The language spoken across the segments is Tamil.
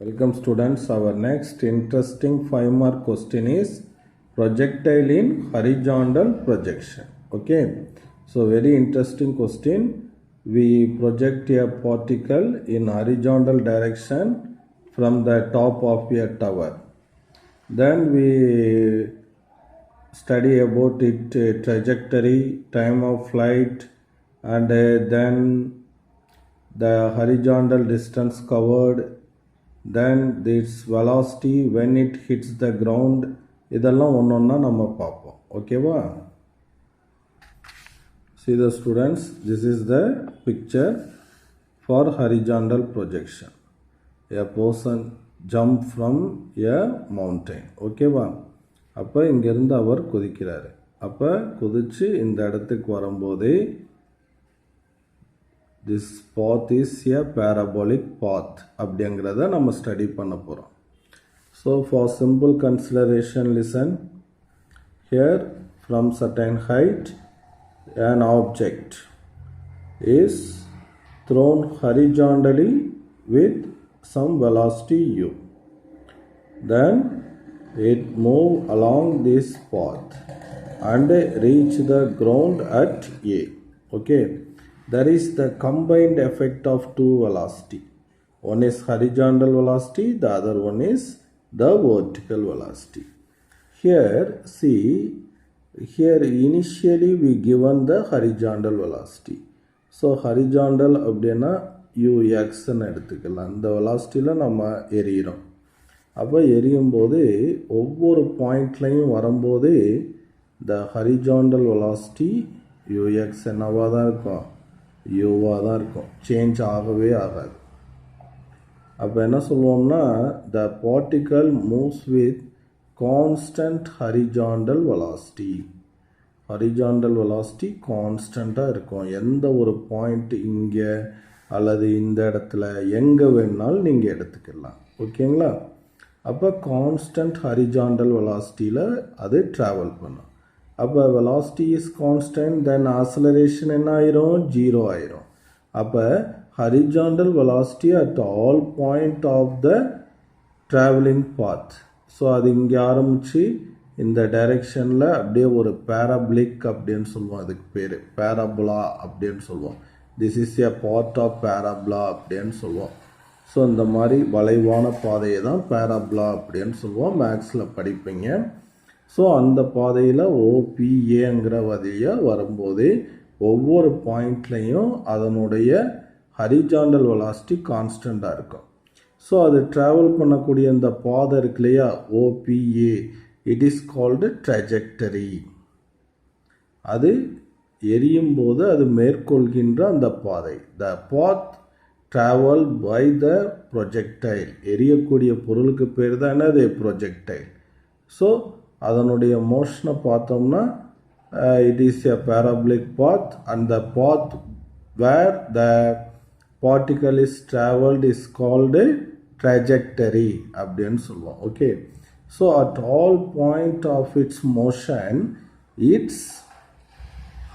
Welcome students. Our next interesting 5-mark question is projectile in horizontal projection. Okay. So very interesting question. We project a particle in horizontal direction from the top of a tower. Then we study about its trajectory, time of flight, and then the horizontal distance covered, then its velocity when it hits the ground. இதெல்லாம் ஒன்றொன்னா நம்ம பார்ப்போம். ஓகேவா? See the students, this is the picture for horizontal projection. A person jump from a mountain. ஓகேவா? அப்போ இங்கேருந்து அவர் குதிக்கிறாரு. அப்போ குதிச்சு இந்த இடத்துக்கு வரும்போதே this path is a parabolic path அப்படிங்கிறத நம்ம ஸ்டடி பண்ண போகிறோம். So for simple consideration, listen. Here from certain height an object is thrown horizontally with some velocity u. Then it move along this path and reach the ground at A. Okay. There is the combined effect of two velocity. One is horizontal velocity, the other one is the vertical velocity. Here, see, here initially we given the horizontal velocity. So, horizontal அப்படின்னா ux எடுத்துக்கலாம். இந்த வெலாசிட்டியில் நம்ம எரியிறோம். அப்போ எரியும் போது ஒவ்வொரு பாயிண்ட்லையும் வரும்போது the horizontal velocity ux என்னவாக தான் இருக்கும், யூவாக தான் இருக்கும், சேஞ்ச் ஆகவே ஆகாது. அப்போ என்ன சொல்லுவோம்னா த particle moves with constant horizontal velocity. Horizontal velocity கான்ஸ்டண்ட்டாக இருக்கும். எந்த ஒரு பாயிண்ட் இங்கே அல்லது இந்த இடத்துல எங்கே வேணாலும் நீங்கள் எடுத்துக்கலாம். ஓகேங்களா? அப்போ கான்ஸ்டன்ட் ஹரிஜாண்டல் வெலாசிட்டியில் அது ட்ராவல் பண்ணும். அப்போ velocity is constant, then acceleration என்ன ஆயிரும், 0 ஆயிரும். அப்போ horizontal velocity at all point of the traveling path. So அது இங்கே ஆரம்பித்து இந்த டைரெக்ஷனில் அப்படியே ஒரு பேராபிளிக் அப்படின்னு சொல்லுவோம். அதுக்கு பேர் பேராபுலா அப்படின்னு சொல்லுவோம். This is a part of parabola அப்படின்னு சொல்லுவோம். ஸோ இந்த மாதிரி வளைவான பாதையை தான் பேராபுலா அப்படின்னு சொல்லுவோம். மேக்ஸில் படிப்பீங்க. ஸோ அந்த பாதையில் ஓபிஏங்கிற வழியாக வரும்போது ஒவ்வொரு பாயிண்ட்லையும் அதனுடைய ஹரிஜாண்டல் வெலாசிட்டி கான்ஸ்டண்ட்டாக இருக்கும். ஸோ அது ட்ராவல் பண்ணக்கூடிய இந்த பாதை இருக்கு இல்லையா, O P A, it is called trajectory. அது எரியும் போது அது மேற்கொள்கின்ற அந்த பாதை. The path travel by the projectile. எரியக்கூடிய பொருளுக்கு பேர் தான் என்னது, ப்ரொஜெக்டைல். ஸோ அதனுடைய மோஷனை பார்த்தோம்னா it is a parabolic path and the path where the particle is travelled is called trajectory அப்படின்னு சொல்லுவோம். Okay. So at all point of its motion its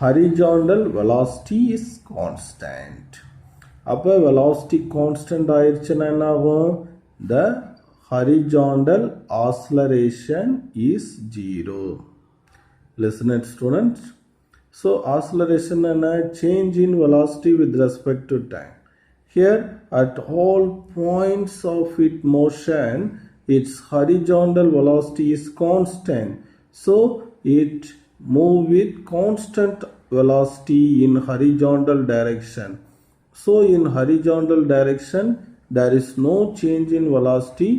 horizontal velocity is constant. அப்போ வெலாசிட்டி கான்ஸ்டன்ட் ஆயிடுச்சுன்னா என்ன ஆகும், த horizontal acceleration is 0. Listen it students. So acceleration and change in velocity with respect to time. Here at all points of its motion its horizontal velocity is constant. So it move with constant velocity in horizontal direction. So in horizontal direction there is no change in velocity.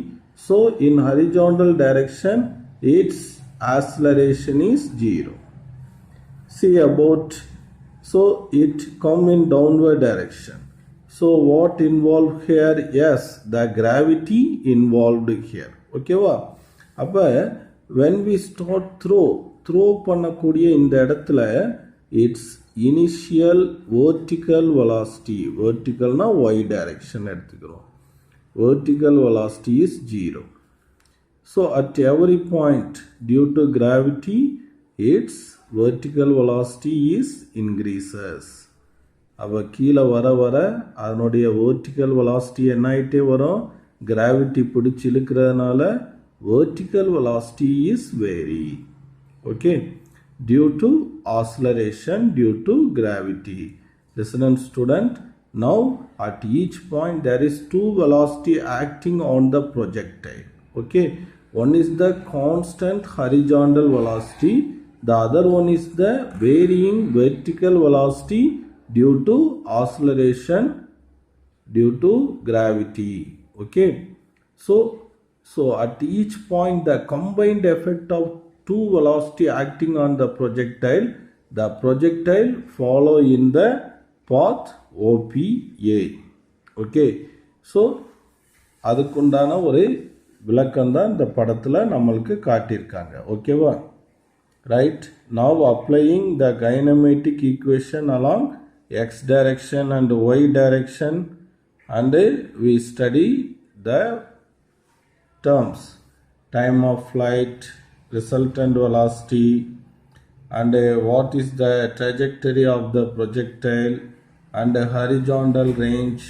So in horizontal direction its acceleration is 0. See about, so it come in downward direction. So what involved here? Yes, the gravity involved here. Okay va? அப்ப when we start throw பண்ணக்கூடிய இந்த இடத்துல its initial vertical velocity, verticalனா y direction எடுத்துக்கிறோம், vertical velocity is 0. So at every point due to gravity its vertical velocity is increases. அவ கீழே வர வர அதனுடைய vertical velocity என்ன ஆயிட்டே வரும், gravity பிடிச்சி இழுக்கிறதுனால vertical velocity is vary. Okay, due to acceleration due to gravity. Listen student, now at each point there is two velocity acting on the projectile. Okay, one is the constant horizontal velocity, the other one is the varying vertical velocity due to acceleration due to gravity. Okay, so at each point the combined effect of two velocity acting on the projectile follow in the path OPA. Okay, so அதுக்குண்டான ஒரு விளக்கம் தான் இந்த படத்தில் நம்மளுக்கு காட்டியிருக்காங்க. ஓகேவா? Right. Now applying the kinematic equation along x direction and y direction, and we study the terms time of flight, resultant velocity, and what is the trajectory of the projectile, and horizontal range.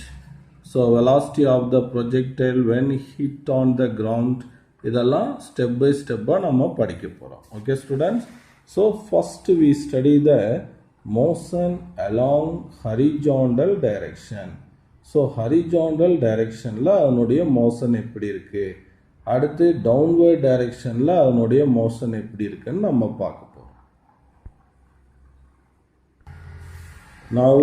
So velocity of the projectile when hit on the ground, இதெல்லாம் ஸ்டெப் பை ஸ்டெப்பாக நம்ம படிக்க போகிறோம். Okay students, so first we study the motion along horizontal direction. So horizontal directionல அதனுடைய மோஷன் எப்படி இருக்குது, அடுத்து டவுன்வர்ட் டைரெக்ஷனில் அதனுடைய மோஷன் எப்படி இருக்குன்னு நம்ம பார்க்க போகிறோம். Now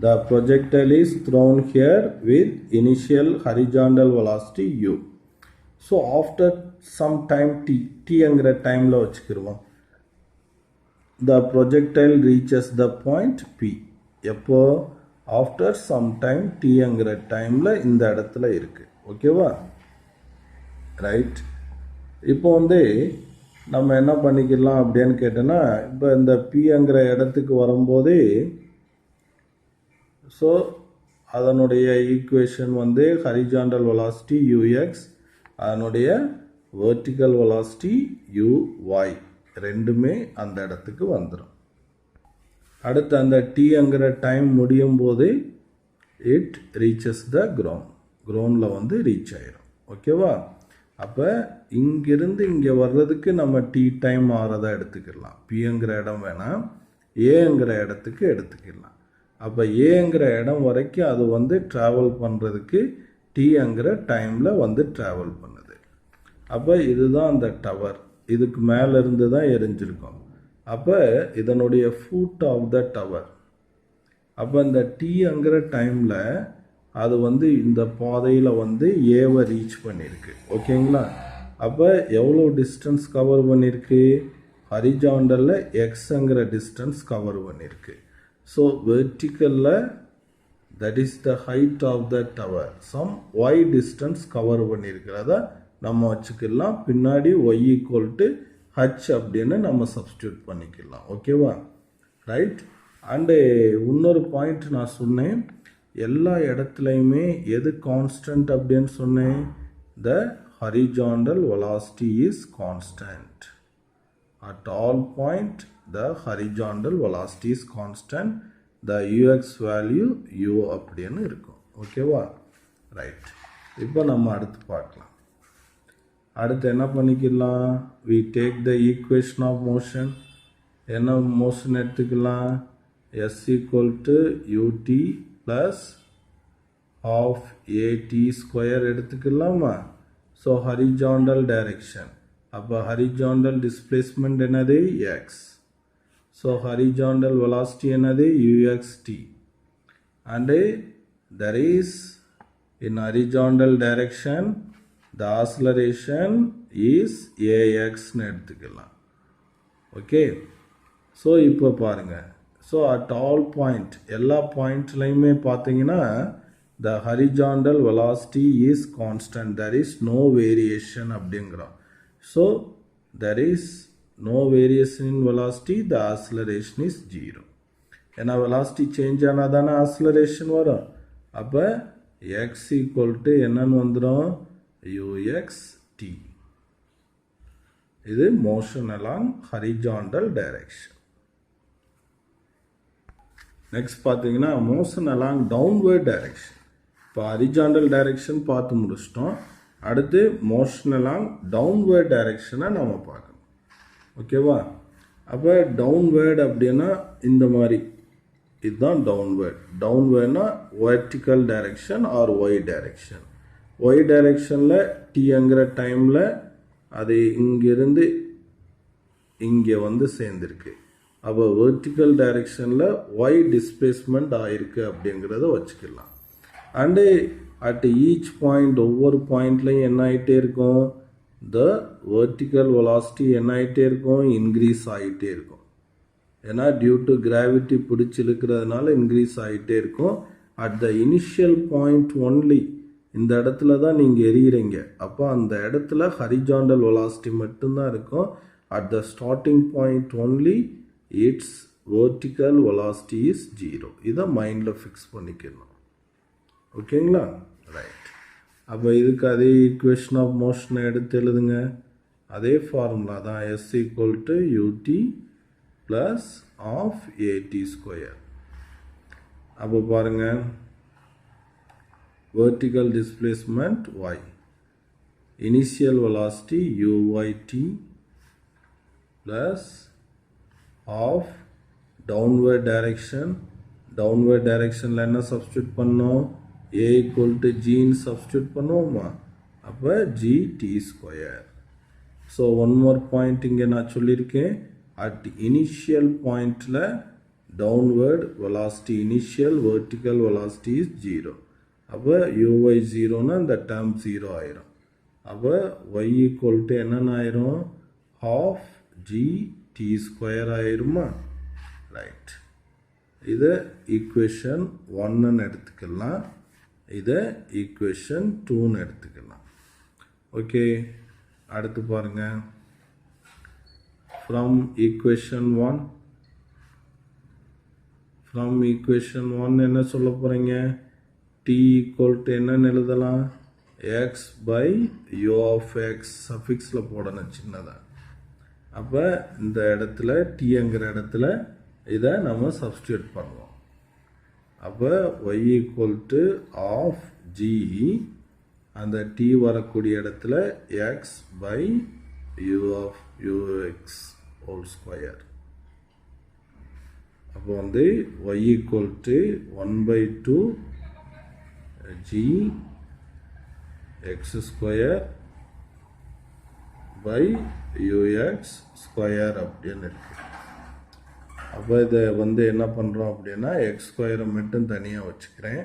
the projectile is thrown here with initial horizontal velocity u. So after some time tங்கிற டைமில் வச்சுக்கிடுவோம், the projectile reaches the point P. எப்போ? after some time tங்கிற டைமில் இந்த இடத்துல இருக்குது. ஓகேவா? ரைட். இப்போ நம்ம என்ன பண்ணிக்கலாம் அப்படின்னு கேட்டோன்னா, இப்போ இந்த பிங்கிற இடத்துக்கு வரும்போதே ஸோ அதனுடைய ஈக்குவேஷன் ஹரிஜாண்டல் வெலாசிட்டி ux, அதனுடைய வெர்டிக்கல் வெலாசிட்டி uy, ரெண்டுமே அந்த இடத்துக்கு வந்துடும். அடுத்து அந்த tங்கிற டைம் முடியும் போது இட் ரீச்சஸ் த கிரவுண்டில் ரீச் ஆயிரும். ஓகேவா? அப்போ இங்கிருந்து இங்கே வர்றதுக்கு நம்ம டைம் ஆறதை எடுத்துக்கலாம். பிங்கிற இடம் வேணாம், ஏங்கிற இடத்துக்கு எடுத்துக்கலாம். அப்போ ஏங்கிற இடம் வரைக்கும் அது ட்ராவல் பண்ணுறதுக்கு tங்கிற டைமில் ட்ராவல் பண்ணுது. அப்போ இதுதான் அந்த டவர், இதுக்கு மேலேருந்து தான் எரிஞ்சிருக்கும். அப்போ இதனுடைய ஃபுட் ஆஃப் த டவர். அப்போ இந்த tங்கிற டைமில் அது இந்த பாதையில் ஏவை ரீச் பண்ணியிருக்கு. ஓகேங்களா? அப்போ எவ்வளோ டிஸ்டன்ஸ் கவர் பண்ணியிருக்கு? ஹரிஜாண்டலில் எக்ஸுங்கிற டிஸ்டன்ஸ் கவர் பண்ணியிருக்கு. ஸோ வெர்டிக்கலில் that is the height of the tower, some Y distance cover பண்ணியிருக்கிறத நம்ம வச்சுக்கலாம். பின்னாடி ஒய் ஈக்குவல் டு ஹச் அப்படின்னு நம்ம சப்ஸ்டியூட் பண்ணிக்கலாம். ஓகேவா? ரைட். அண்டு இன்னொரு பாயிண்ட் நான் சொன்னேன், எல்லா இடத்துலையுமே எது கான்ஸ்டன்ட் அப்படின்னு சொன்னேன்? The horizontal velocity is constant. At all point the horizontal velocity is constant, the ux value u அப்படின்னு இருக்கும். ஓகேவா? ரைட். இப்போ நம்ம அடுத்து பார்க்கலாம். அடுத்து என்ன பண்ணிக்கலாம்? we take the equation of motion. என்ன மோஷன் எடுத்துக்கலாம்? s equal to ut plus half at square எடுத்துக்கலாமா? ஸோ horizontal direction, அப்போ horizontal displacement என்னது? x. So horizontal velocity என்னது? uxt. And there is in horizontal direction the acceleration is ax னு எடுத்துக்கலாம். ஓகே. ஸோ இப்போ பாருங்க, ஸோ at all point, எல்லா பாயிண்ட்லையுமே பார்த்தீங்கன்னா the horizontal velocity is constant, there is no variation அப்படிங்கிறோம். So there is no variation in velocity, the acceleration is 0. ஏன்னா velocity change ஆனால் தானே acceleration வரும். அப்போ x equal to என்னன்னு வந்துடும்? uxt. இது motion along horizontal direction. Next பார்த்தீங்கன்னா motion along downward direction. இப்போ ஹரிஜாண்டல் டைரெக்ஷன் பார்த்து முடிச்சிட்டோம். அடுத்து மோஷன் அலாங் டவுன்வேர்ட் டைரெக்ஷனை நம்ம பார்க்கணும். ஓகேவா? அப்போ டவுன்வேர்ட் அப்படின்னா இந்த மாதிரி, இதுதான் டவுன்வேர்ட். டவுன்வேர்ட்னா vertical direction or Y direction. Y டைரெக்ஷனில் டீங்கிற டைமில் அது இங்கிருந்து இங்கே வந்து சேர்ந்துருக்கு. அப்போ வெர்டிக்கல் டைரெக்ஷனில் ஒய் டிஸ்பிளேஸ்மெண்ட் ஆகிருக்கு அப்படிங்கிறத வச்சுக்கலாம். அண்டு அட் ஈச் பாயிண்ட், ஒவ்வொரு பாயிண்ட்லையும் என்ன ஆகிட்டே இருக்கும், த வெர்டிக்கல் வெலாசிட்டி என்ன ஆகிட்டே இருக்கும், இன்க்ரீஸ் ஆகிட்டே இருக்கும். ஏன்னா டியூ டு கிராவிட்டி பிடிச்சி இழுக்கிறதுனால இன்க்ரீஸ் ஆகிட்டே இருக்கும். At the initial point only, இந்த இடத்துல தான் நீங்கள் எறிகிறீங்க. அப்போ அந்த இடத்துல ஹரிஜாண்டல் வெலாசிட்டி மட்டும்தான் இருக்கும். At the starting point only it's vertical velocity is 0. இதை மைண்டில் ஃபிக்ஸ் பண்ணிக்கணும். ஓகேங்களா? ரைட். அப்போ இதுக்கு அதே ஈக்குவேஷன் ஆஃப் மோஷனை எடுத்து எழுதுங்க. அதே ஃபார்முலா தான், S = ut plus of at². அப்போ பாருங்கள், vertical displacement y, initial velocity uyt plus of downward direction. downward directionல என்ன substitute பண்ணோம், a = g ன்னு substitute பண்ணுவோமா, அப்போ gt². So one more point இங்கே நான் சொல்லியிருக்கேன். அட் இனிஷியல் பாயிண்டில் downward velocity, initial vertical velocity is 0. அப்போ uy 0னா இந்த டேர்ம் 0 ஆயிரும். அப்போ y = என்னென்ன ஆயிரும், half gt² ஆயிருமா? ரைட். இதை ஈக்குவேஷன் 1ன்னு எடுத்துக்கலாம், இதை ஈக்குவேஷன் 2ன்னு எடுத்துக்கலாம். ஓகே, அடுத்து பாருங்கள். ஃப்ரம் ஈக்குவேஷன் 1 என்ன சொல்ல போகிறீங்க, t = என்னன்னு எழுதலாம், x/u of x சஃபிக்ஸில் போடணும் சின்னதாக. அப்போ இந்த இடத்துல tங்கிற இடத்துல இதை நம்ம சப்ஸ்டியூட் பண்ணுவோம். அப்போ y = of g, அந்த t வரக்கூடிய இடத்துல x/u of ux². அப்போ வந்து y = 1/2 g x² /ux² அப்படின்னு இருக்கு. அப்போ இதை வந்து என்ன பண்ணுறோம் அப்படின்னா, x² மட்டும் தனியாக வச்சுக்கிறேன்,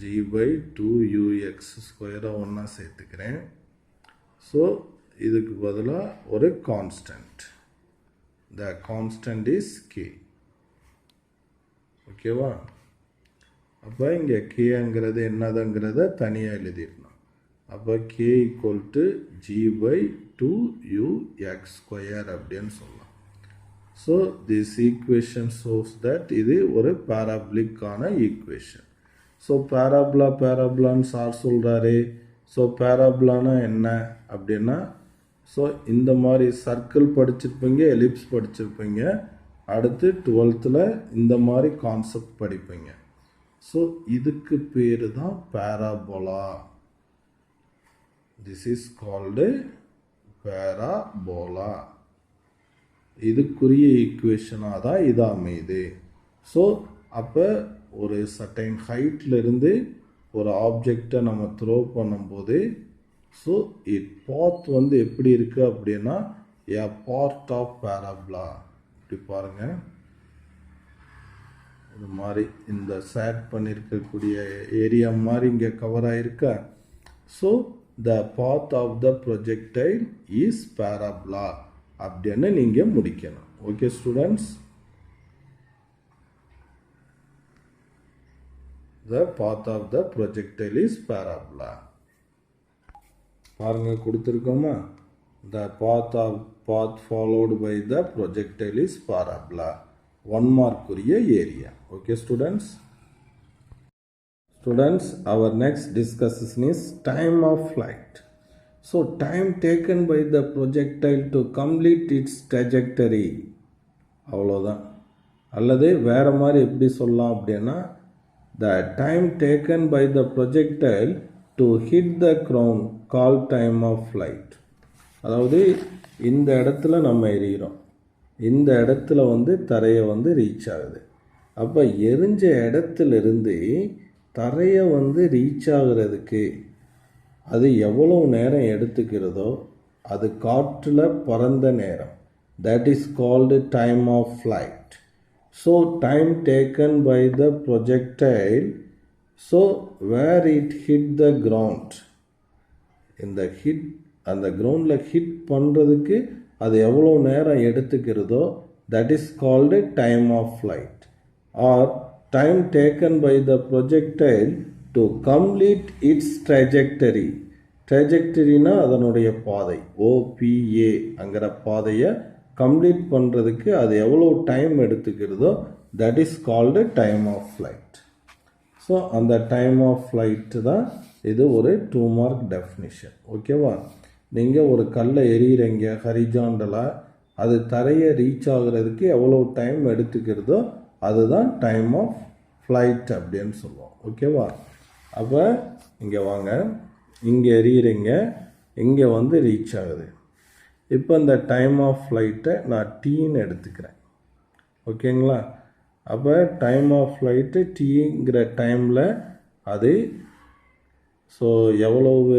g/2ux² ஒன்றா சேர்த்துக்கிறேன். ஸோ இதுக்கு பதிலாக ஒரு constant, the constant is k. ஓகேவா? அப்போ இங்கே கேங்கிறது என்னதுங்கிறத தனியாக எழுதிடணும். அப்போ k = g/2ux² அப்படின்னு சொல்லலாம். So this equation shows that இது ஒரு பேராபோலிக்கான ஈக்குவேஷன். ஸோ பேராபோலான்னு சார் சொல்கிறாரு. ஸோ பேராபோலானா என்ன அப்படின்னா, ஸோ இந்த மாதிரி சர்க்கிள் படிச்சிருப்பீங்க, எலிப்ஸ் படிச்சிருப்பீங்க. அடுத்து 12th இந்த மாதிரி கான்செப்ட் படிப்பீங்க. ஸோ இதுக்கு பேர் தான் parabola. This is called parabola. இதுக்குரிய ஈக்குவேஷனாக தான் இது அமையுது. ஸோ அப்போ ஒரு சர்டைன் ஹைட்லேருந்து ஒரு ஆப்ஜெக்டை நம்ம த்ரோ பண்ணும்போது, ஸோ பாத் வந்து எப்படி இருக்குது அப்படின்னா, ஏ பார்ட் ஆஃப் பேராபோலா. இப்படி பாருங்கள், இது மாதிரி இந்த சேட் பண்ணியிருக்கக்கூடிய ஏரியா மாதிரி இங்கே கவர் ஆகிருக்கா. So the path of the projectile is parabola அப்படின்னு நீங்கள் முடிக்கணும். Okay students, the path of the projectile is parabola. பாருங்க கொடுத்துருக்கோமா, the path followed by the projectile is parabola. 1 mark உரிய area. Okay students, our next discussion is time of flight. So time taken by the projectile to complete its trajectory, அவ்வளோதான். அல்லது வேறு மாதிரி எப்படி சொல்லலாம் அப்படின்னா, the time taken by the projectile to hit the ground called time of flight. அதாவது இந்த இடத்துல நம்ம எறிகிறோம், இந்த இடத்துல வந்து தரையை வந்து ரீச் ஆகுது. அப்போ எரிஞ்ச இடத்துலேருந்து தரையை வந்து ரீச் ஆகிறதுக்கு அது எவ்வளோ நேரம் எடுத்துக்கிறதோ அது காற்றில் பறந்த நேரம். That is called time of flight. So time taken by the projectile, so where it hit the ground, இந்த ஹிட் அந்த கிரவுண்டில் ஹிட் பண்ணுறதுக்கு அது எவ்வளோ நேரம் எடுத்துக்கிறதோ that is called time of flight. Or time taken by the projectile to complete its trajectory. ட்ரெஜெக்டரினா அதனுடைய பாதை, ஓபிஏ அங்கிற பாதையை கம்ப்ளீட் பண்ணுறதுக்கு அது எவ்வளோ டைம் எடுத்துக்கிறதோ that is called time of flight. So அந்த டைம் ஆஃப் ஃப்ளைட்டு தான் இது ஒரு 2 மார்க் டெஃபினிஷன். ஓகேவா? நீங்கள் ஒரு கல்லை எறிகிறீங்க ஹரிஜாண்டலாக, அது தரையை ரீச் ஆகிறதுக்கு எவ்வளோ டைம் எடுத்துக்கிறதோ அதுதான் டைம் ஆஃப் ஃப்ளைட் அப்படின்னு சொல்லுவோம். ஓகேவா? அப்போ இங்கே வாங்க, இங்கே எறிகிறீங்க, இங்கே வந்து ரீச் ஆகுது. இப்போ இந்த டைம் ஆஃப் ஃப்ளைட்டை நான் டீன்னு எடுத்துக்கிறேன். ஓகேங்களா? அப்போ டைம் ஆஃப் ஃப்ளைட்டு டீங்கிற டைமில் அது ஸோ எவ்வளவு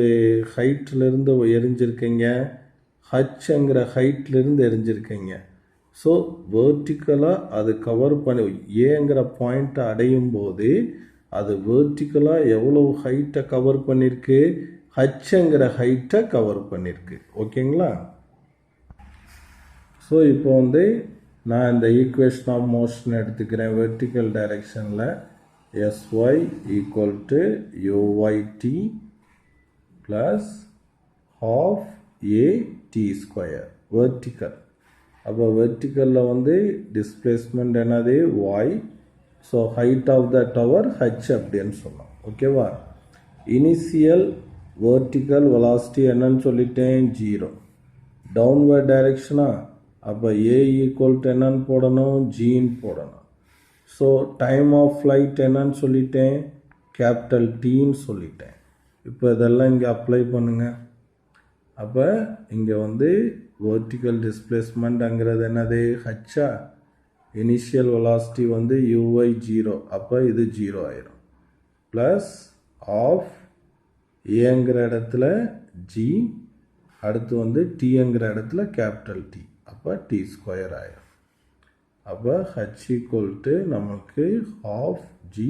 ஹைட்லேருந்து எரிஞ்சிருக்கீங்க, ஹச்ங்கிற ஹைட்லேருந்து எரிஞ்சிருக்கீங்க. ஸோ வேர்ட்டிக்கலாக அது கவர் பண்ணி ஏங்கிற பாயிண்ட்டை அடையும் போது அது வேர்ட்டிக்கலாக எவ்வளோ ஹைட்டை கவர் பண்ணியிருக்கு, ஹச்ங்கிற ஹைட்டை கவர் பண்ணியிருக்கு. ஓகேங்களா? ஸோ இப்போ வந்து நான் இந்த ஈக்குவேஷன் ஆஃப் மோஷன் எடுத்துக்கிறேன். வெர்டிக்கல் டைரெக்ஷனில் sy equal to uyt plus half at square vertical. அப்போ வெர்டிக்கலில் வந்து டிஸ்பிளேஸ்மெண்ட் என்னது y, so height of the tower h அப்படின்னு சொன்னோம். ஓகேவா? இனிஷியல் வெர்டிக்கல் வெலாசிட்டி என்னன்னு சொல்லிட்டேன், 0. டவுன்வர்ட் டைரெக்ஷனா, அப்போ a ஈக்குவல் டு என்னன்னு போடணும், ஜின்னு போடணும். ஸோ டைம் ஆஃப் ஃப்ளைட் என்னன்னு சொல்லிட்டேன், கேபிட்டல் டீன்னு சொல்லிட்டேன். இப்போ இதெல்லாம் இங்கே அப்ளை பண்ணுங்கள். அப்போ இங்கே வந்து வெர்டிக்கல் டிஸ்பிளேஸ்மெண்ட்ங்கிறது என்னது, ஹச்சா. இனிஷியல் வெலாசிட்டி வந்து uy 0, அப்போ இது 0 ஆயிரும். ப்ளஸ் ஆஃப் ஏங்கிற இடத்துல ஜி, அடுத்து வந்து டீங்கிற இடத்துல கேபிட்டல் டி, அப்போ டி ஸ்கொயர் ஆயிரும். அப்போ ஹச் ஈக்குவல் டு நமக்கு half ஜி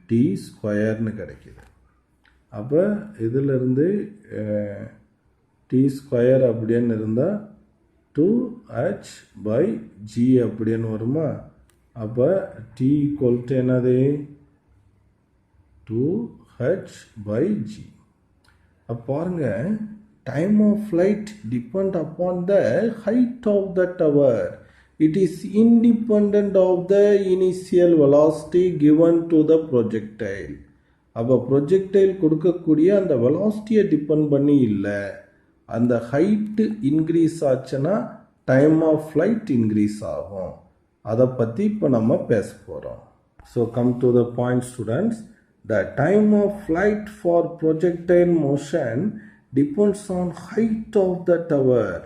டி ஸ்கொயர்னு கிடைக்கிது. அப்போ இதிலிருந்து டி ஸ்கொயர் அப்படின்னு இருந்தால் 2h பை ஜி அப்படின்னு வருமா? அப்போ டி ஈக்குவல் டு என்னது, 2h பை ஜி. அப்போ பாருங்க, time of flight depend upon the height of the tower. It is independent of the initial velocity given to the projectile. அப்போ ப்ரொஜெக்டைல் கொடுக்கக்கூடிய அந்த வெலாசிட்டியை டிபெண்ட் பண்ணி இல்லை. அந்த ஹைட்டு இன்க்ரீஸ் ஆச்சுன்னா டைம் ஆஃப் ஃப்ளைட் இன்க்ரீஸ் ஆகும். அதை பற்றி இப்போ நம்ம பேச போகிறோம். So come to the point students. The time of flight for projectile motion depends on height of the tower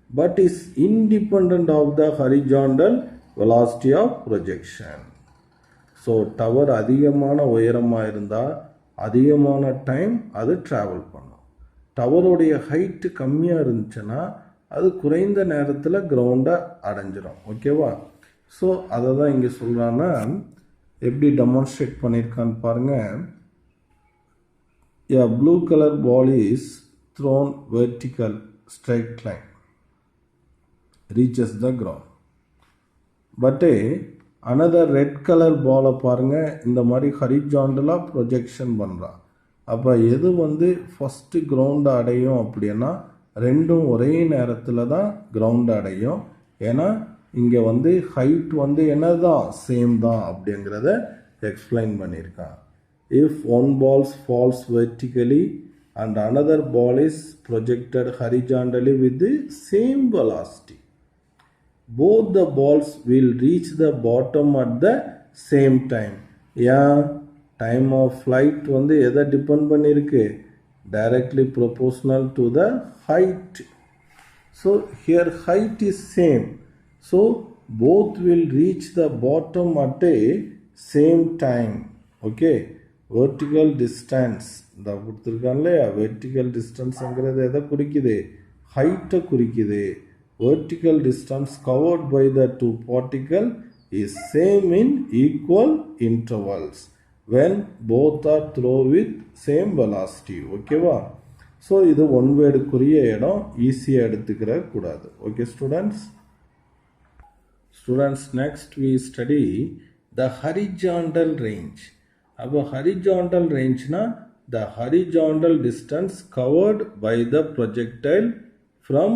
but is independent of the horizontal velocity of projection. So tower அதிகமான உயரமாக இருந்தால் அதிகமான டைம் அது ட்ராவல் பண்ணும். டவருடைய ஹைட்டு கம்மியாக இருந்துச்சுன்னா அது குறைந்த நேரத்தில் கிரவுண்டை அடைஞ்சிடும். ஓகேவா? ஸோ அதை தான் இங்கே சொல்கிறான்னா எப்படி டெமான்ஸ்ட்ரேட் பண்ணியிருக்கான்னு பாருங்கள். A blue color ball is thrown vertical straight line reaches the ground, but another red color ball பாருங்க இந்த மாதிரி ஹரிஜாண்டலாக ப்ரொஜெக்ஷன் பண்ணுறான். அப்போ எது வந்து ஃபஸ்ட்டு கிரவுண்டை அடையும் அப்படின்னா ரெண்டும் ஒரே நேரத்தில் தான் கிரவுண்டை அடையும். ஏன்னா இங்கே வந்து ஹைட் வந்து என்னதான் சேம் தான் அப்படிங்கிறத எக்ஸ்பிளைன் பண்ணியிருக்கான். If one ball falls vertically and another ball is projected horizontally with the same velocity, both the balls will reach the bottom at the same time. Yeah, time of flight வந்து எதை டிபெண்ட் பண்ணியிருக்கு? Directly proportional to the height. So here height is same. So both will reach the bottom at a same time. Okay, vertical distance இந்த கொடுத்துருக்கான் இல்லையா, வெர்டிக்கல் டிஸ்டன்ஸுங்கிறது எதை குறிக்குது? ஹைட்டை குறிக்குது. vertical distance covered by the two particle is same in equal intervals when both are throw with same velocity. ஓகேவா? ஸோ இது ஒன் வேர்டுக்குரிய இடம், ஈஸியாக எடுத்துக்கிற கூடாது. Okay students. Students, next we study the horizontal range. अब horizontal range ना, the horizontal distance covered by the projectile from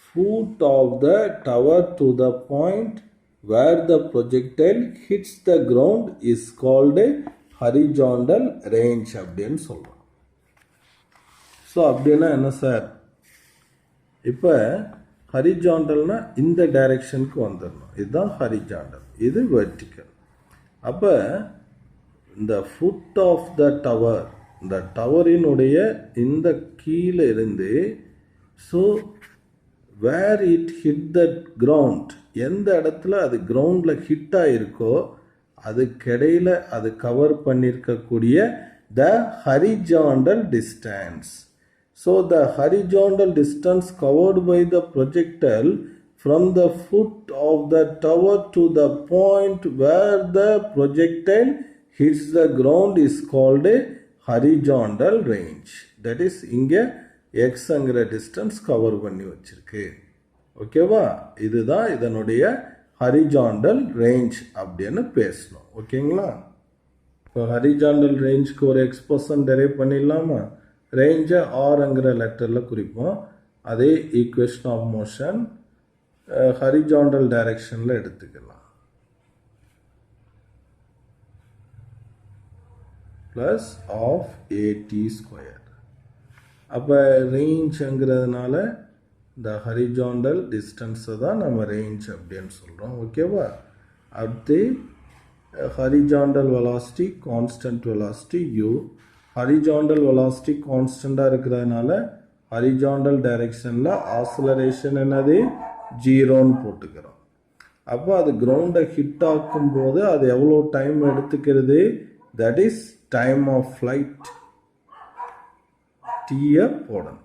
foot of the tower to the point where the projectile hits the ground is called a horizontal range அப்படின்னு சொல்றோம். ஸோ அப்படின்னா என்ன சார்? இப்போ ஹரிஜாண்டல்னா இந்த டைரெக்ஷனுக்கு வந்துடணும். இதுதான் ஹரிஜாண்டல், இது வெர்டிக்கல். அப்போ இந்த ஃபுட் ஆஃப் த டவர், இந்த டவரினுடைய இந்த கீழே இருந்து, so where it hit the ground, எந்த இடத்துல அது கிரவுண்டில் ஹிட் ஆகிருக்கோ அதுக்கிடையில் அது கவர் பண்ணியிருக்கக்கூடிய the horizontal distance. So the horizontal distance covered by the projectile from the foot of the tower to the point where the projectile hits the ground is called a horizontal range. That is இங்கே xங்கிற distance cover பண்ணி வச்சிருக்கு. ஓகேவா? இதுதான் இதனுடைய horizontal range அப்படின்னு பேசணும். ஓகேங்களா? இப்போ horizontal rangeக்கு ஒரு எக்ஸ்பிரஷன் டெரைவ் பண்ணிடலாமா? ரேஞ்சை ஆர்ங்கிற லெட்டரில் குறிப்போம். அதே ஈக்குவேஷன் ஆஃப் மோஷன் ஹரிஜாண்டல் டைரக்ஷனில் எடுத்துக்கலாம். Plus half a t square. அப்போ ரேஞ்சுங்கிறதுனால இந்த ஹரிஜாண்டல் டிஸ்டன்ஸை தான் நம்ம ரேஞ்ச் அப்படின்னு சொல்கிறோம். ஓகேவா? அடுத்து horizontal velocity, constant velocity u. Horizontal velocity கான்ஸ்டண்ட்டாக இருக்கிறதுனால ஹரிஜாண்டல் டைரெக்ஷனில் ஆக்ஸலரேஷன் என்னது? ஜீரோன்னு போட்டுக்கிறோம். அப்போ அது கிரவுண்டை ஹிட் ஆக்கும்போது அது எவ்வளோ டைம் எடுத்துக்கிறது? That is time of flight, டீயை போடணும்.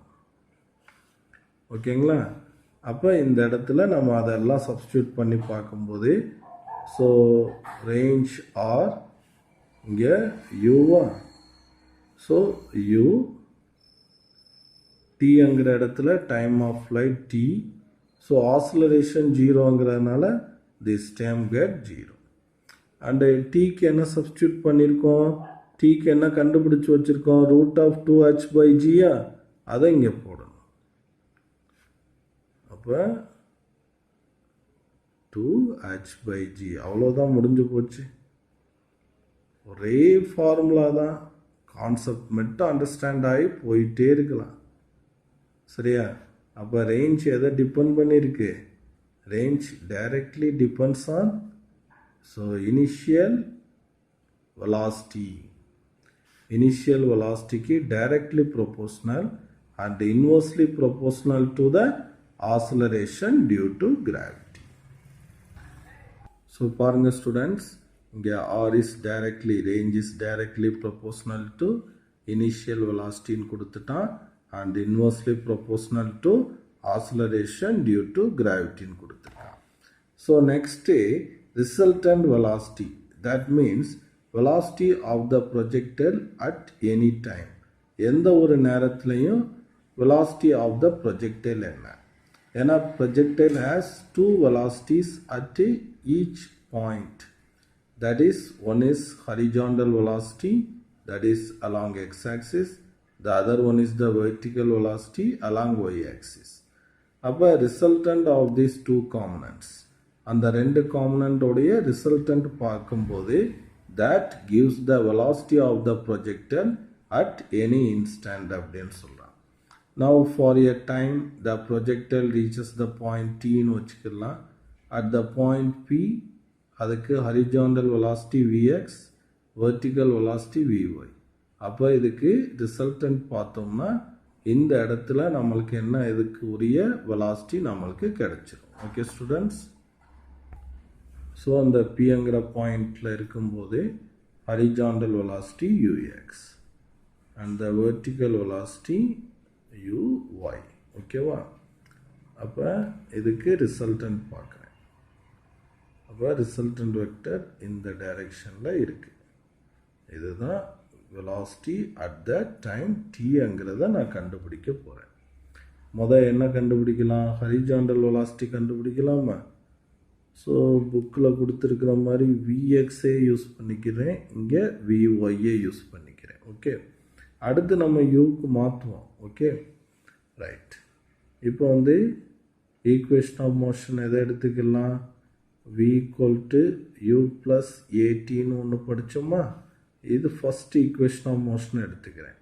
ஓகேங்களா? அப்போ இந்த இடத்துல நம்ம அதெல்லாம் சப்ஸ்டியூட் பண்ணி பார்க்கும்போது, ஸோ ரேஞ்ச் ஆர் இங்கே யூவா, ஸோ u tங்கிற இடத்துல time of flight t. So acceleration ஜீரோங்கிறதுனால this time get zero. And டீக்கு என்ன சப்ஸ்டியூட் பண்ணியிருக்கோம்? டீக்கு என்ன கண்டுபிடிச்சி வச்சுருக்கோம்? ரூட் ஆஃப் 2h/gயா, அதை இங்கே போடணும். அப்போ 2h/g அவ்வளோதான், முடிஞ்சு போச்சு. ஒரே ஃபார்முலா தான், கான்செப்ட் மட்டும் அண்டர்ஸ்டாண்ட் ஆகி போயிட்டே இருக்கலாம். சரியா? அப்போ ரேஞ்ச் எதை டிபெண்ட் பண்ணியிருக்கு? Range directly depends on initial velocity. Initial வெலாசிட்டிக்கு directly proportional and inversely proportional to the acceleration due to gravity. So பாருங்கள் ஸ்டூடெண்ட்ஸ், இங்கே R is directly, range is directly proportional to initial வெலாசிட்டின்னு கொடுத்துட்டான், and inversely proportional to acceleration due to கிராவிட்டின்னு கொடுத்துருக்கான். So next resultant velocity, that means velocity of the projector at any time. எந்த ஒரு நேரத்துலையும் வெலாசிட்டி ஆஃப் த ப்ரொஜெக்டர் என்ன? ஏன்னா projector has two velocities at each point. That is, one is horizontal velocity, that is along x-axis. The other one is the vertical velocity along y-axis. அப்போ resultant of these two components, அந்த ரெண்டு காம்பனண்ட் உடைய ரிசல்டன்ட் பார்க்கும்போது that gives the velocity of the projectile at any instant அப்படின்னு சொல்கிறான். Now for a time the projectile reaches the point t ன்னு வச்சுக்கலாம். At the point p அதுக்கு horizontal velocity vx vertical velocity vy. அப்போ இதுக்கு ரிசல்டன்ட் பார்த்தோம்னா இந்த இடத்துல நம்மளுக்கு என்ன இதுக்கு உரிய வெலாசிட்டி நம்மளுக்கு கிடைச்சிரும். ஓகே ஸ்டூடெண்ட்ஸ், ஸோ அந்த பிங்கிற பாயிண்டில் இருக்கும்போது horizontal velocity UX and the vertical velocity uy. ஓகேவா? அப்போ இதுக்கு ரிசல்டன்ட் பார்க்குறேன். அப்போ ரிசல்டன்ட் வெக்டர் இந்த டைரெக்ஷனில் இருக்குது. இதுதான் velocity at that time tங்கிறத நான் கண்டுபிடிக்க போகிறேன். என்ன கண்டுபிடிக்கலாம்? Horizontal velocity கண்டுபிடிக்கலாமா? ஸோ புக்கில் கொடுத்துருக்கிற மாதிரி விஎக்ஸே யூஸ் பண்ணிக்கிறேன், இங்கே விஒய்யே யூஸ் பண்ணிக்கிறேன். ஓகே, அடுத்து நம்ம யூக்கு மாற்றுவோம். Okay right. இப்போ ஈக்குவேஷன் ஆஃப் மோஷன் எதை எடுத்துக்கலாம்? v = u + at ஒன்று படித்தோமா? இது ஃபஸ்ட் ஈக்குவேஷன் ஆஃப் மோஷன் எடுத்துக்கிறேன்.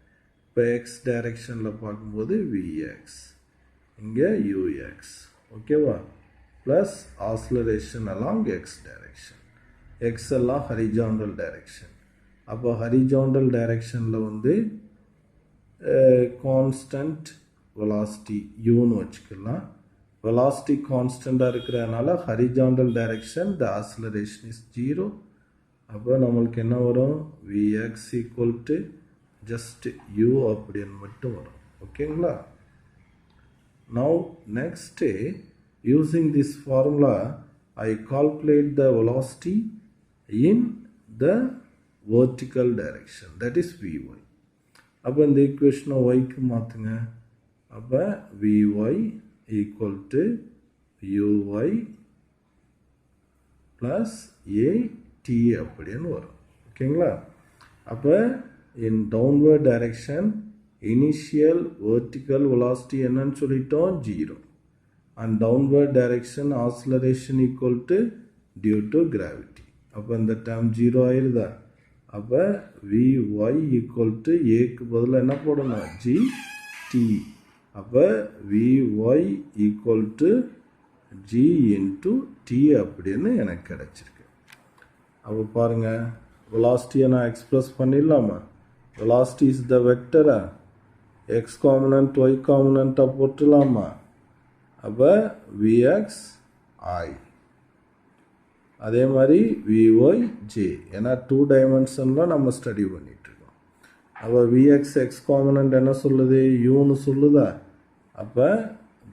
இப்போ எக்ஸ் டைரெக்ஷனில் பார்க்கும்போது விஎக்ஸ், இங்கே யூஎக்ஸ். ஓகேவா? Plus acceleration along X direction. X எல்லாம் ஹரிஜாண்டல் டைரெக்ஷன். அப்போ ஹரிஜாண்டல் டைரெக்ஷனில் கான்ஸ்டன்ட் வெலாசிட்டி யூன்னு வச்சுக்கலாம். வெலாசிட்டி கான்ஸ்டண்ட்டாக இருக்கிறதுனால horizontal direction the acceleration is 0. அப்போ நம்மளுக்கு என்ன வரும்? Vx = just u அப்படின்னு மட்டும் வரும். ஓகேங்களா? Now next, using this formula I calculate the velocity in the vertical direction, that is Vy. அப்போ இந்த ஈக்குவேஷனை yக்கு மாற்றுங்க. அப்போ Vy = uy + a t அப்படின்னு வரும். ஓகேங்களா? அப்போ in downward direction initial vertical velocity என்னன்னு சொல்லிட்டோம்? 0. And downward direction acceleration = due to gravity. அப்போ இந்த டேர்ம் 0 ஆயிருதா? அப்போ Vy = ஏக்கு பதிலாக என்ன போடணும்? gt. அப்போ Vy = g × t அப்படின்னு எனக்கு கிடச்சிருக்கு. அப்போ பாருங்கள், வெலாசிட்டியை நான் எக்ஸ்பிரஸ் பண்ணிடலாமா? வெலாசிட்டி இஸ் த வெக்டரா? எக்ஸ் காம்பனண்ட் ஒய் காம்பனண்ட்டாக போட்டுடலாமா? அப்போ விஎக்ஸ் ஐ, அதே மாதிரி விஒய் ஜே. ஏன்னா 2 டைமென்ஷனில் நம்ம ஸ்டடி பண்ணிகிட்ருக்கோம். அப்போ விஎக்ஸ் எக்ஸ் காம்பனண்ட் என்ன சொல்லுது? யூன்னு சொல்லுதா? அப்போ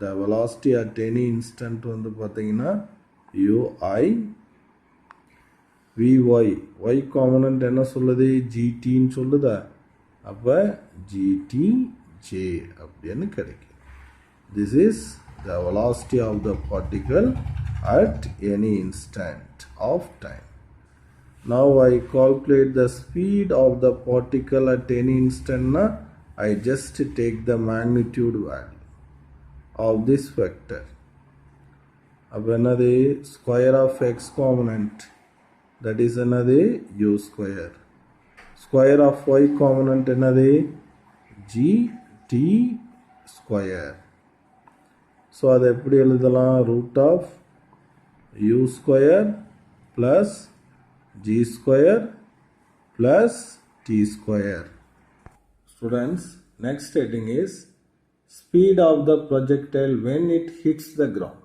the velocity at any instant பார்த்தீங்கன்னா யூஐ. Vy y காம்பனண்ட் என்ன சொல்லுது? gtன்னு சொல்லுதா? அப்போ gtj அப்படின்னு கிடைக்கும். This is the velocity of the particle at any instant of time. Now I calculate the speed of the particle at any instant. I just take the magnitude value of this vector. அப்போ என்னது? Square of x component, that is என்னது? u square. Square of y component என்னது? gt square. ஸோ அதை எப்படி எழுதலாம்? √u square + g square + t square. Students, next heading is speed of the projectile when it hits the ground.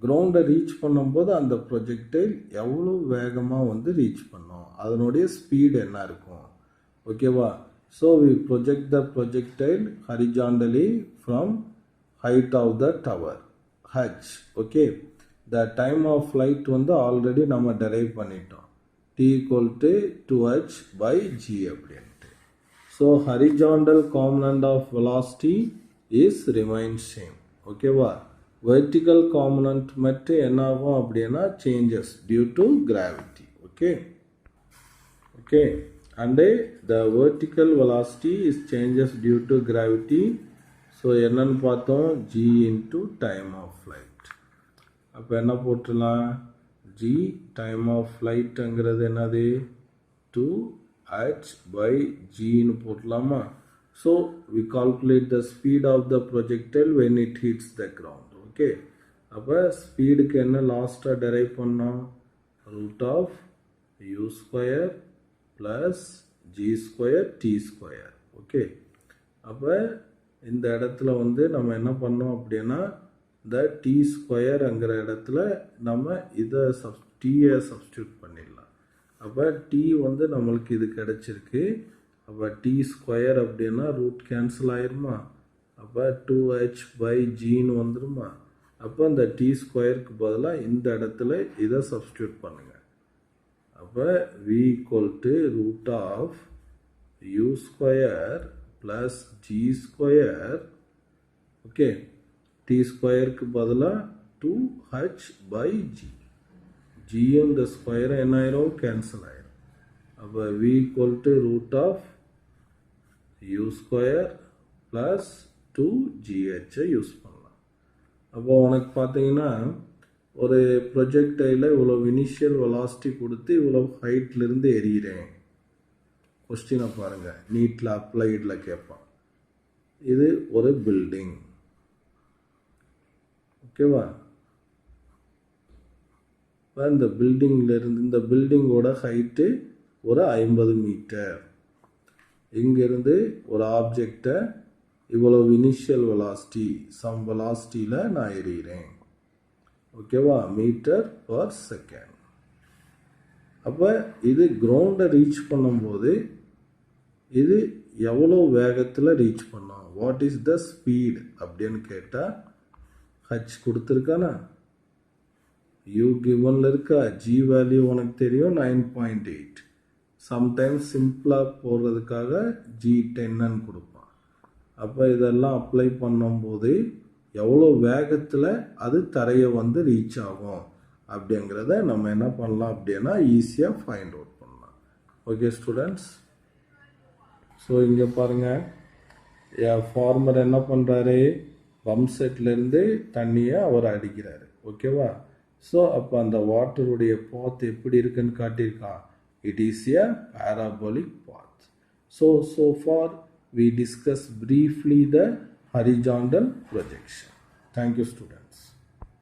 கிரவுண்டை ரீச் பண்ணும்போது அந்த ப்ரொஜெக்டைல் எவ்வளோ வேகமாக ரீச் பண்ணோம், அதனுடைய ஸ்பீடு என்ன இருக்கும்? ஓகேவா? So we project the projectile horizontally from height of the tower h. Okay, the time of flight already நம்ம டெரைவ் பண்ணிட்டோம். t = 2h/g அப்படின்ட்டு. So horizontal component of velocity is remain same. ஓகேவா? vertical component மட்டும் என்ன ஆகும் அப்படின்னா changes due to gravity. okay and the vertical velocity is changes due to gravity. so என்னன்னு பார்த்தோம்? g into time of flight. அப்போ என்ன போட்டுடலாம்? g time of flight ங்கிறது என்னது? 2h/g ன்னு போட்டுலாமா? so we calculate the speed of the projectile when it hits the ground. Okay, அப்போ ஸ்பீடுக்கு என்ன லாஸ்ட்டாக டெரைவ் பண்ணோம்? √u² plus g square t square. Okay, அப்போ இந்த இடத்துல வந்து நம்ம என்ன பண்ணோம் அப்படின்னா இந்த t ஸ்கொயர்ங்கிற இடத்துல நம்ம இதை டீயை சப்ஸ்டியூட் பண்ணிடலாம். அப்போ t வந்து நம்மளுக்கு இது கிடச்சிருக்கு. அப்போ t ஸ்கொயர் அப்படின்னா ரூட் கேன்சல் ஆயிருமா? அப்போ 2h by gன்னு வந்துருமா? அப்போ இந்த t ஸ்கொயருக்கு பதிலாக இந்த இடத்துல இதை சப்ஸ்டியூட் பண்ணுங்க. அப்போ v equal to root of u square plus g square. Okay, t ஸ்கொயருக்கு பதிலாக 2h by g. ஜியும் இந்த ஸ்கொயரும் என்ன ஆயிரும்? கேன்சல் ஆயிரும். அப்போ v equal to root of u square plus 2gh use பண்ணலாம். அப்போ உனக்கு பார்த்தீங்கன்னா ஒரு ப்ரொஜெக்டைல இவ்வளோ இனிஷியல் வெலாசிட்டி கொடுத்து இவ்வளோ ஹைட்லேருந்து எறிகிறேன். கொஸ்டினை பாருங்கள், நீட்டில் அப்ளைடில் கேட்பான். இது ஒரு பில்டிங், ஓகேவா? இந்த பில்டிங்லேருந்து இந்த பில்டிங்கோட ஹைட்டு ஒரு 50 மீட்டர். இங்கேருந்து ஒரு ஆப்ஜெக்டை இவ்வளோ இனிஷியல் வெலாசிட்டி சம் வெலாசிட்டியில் நான் எறிகிறேன், ஓகேவா? Metre per second. அப்போ இது கிரவுண்டை ரீச் பண்ணும்போது இது எவ்வளோ வேகத்தில் ரீச் பண்ணோம், வாட் இஸ் த ஸ்பீட் அப்படின்னு கேட்டால் ஹச் கொடுத்துருக்கானா, யூ கிவனில் இருக்கா, ஜி வேல்யூ உனக்கு தெரியும் 9.8. சம்டைம்ஸ் சிம்பிளாக போடுறதுக்காக G10ன்னு கொடுப்பான். அப்போ இதெல்லாம் அப்ளை பண்ணும்போது எவ்வளோ வேகத்தில் அது தரையை வந்து ரீச் ஆகும் அப்படிங்கிறத நம்ம என்ன பண்ணலாம் அப்படின்னா ஈஸியாக ஃபைண்ட் அவுட் பண்ணலாம். ஓகே ஸ்டூடெண்ட்ஸ், ஸோ இங்கே பாருங்கள், ஃபார்மர் என்ன பண்ணுறாரு, பம்ப் செட்லேருந்து தண்ணியை அவர் அடிக்கிறாரு, ஓகேவா? ஸோ அப்போ அந்த வாட்டருடைய பாத் எப்படி இருக்குன்னு காட்டியிருக்கான். It is a parabolic path. So far we discussed briefly the horizontal projection. Thank you students.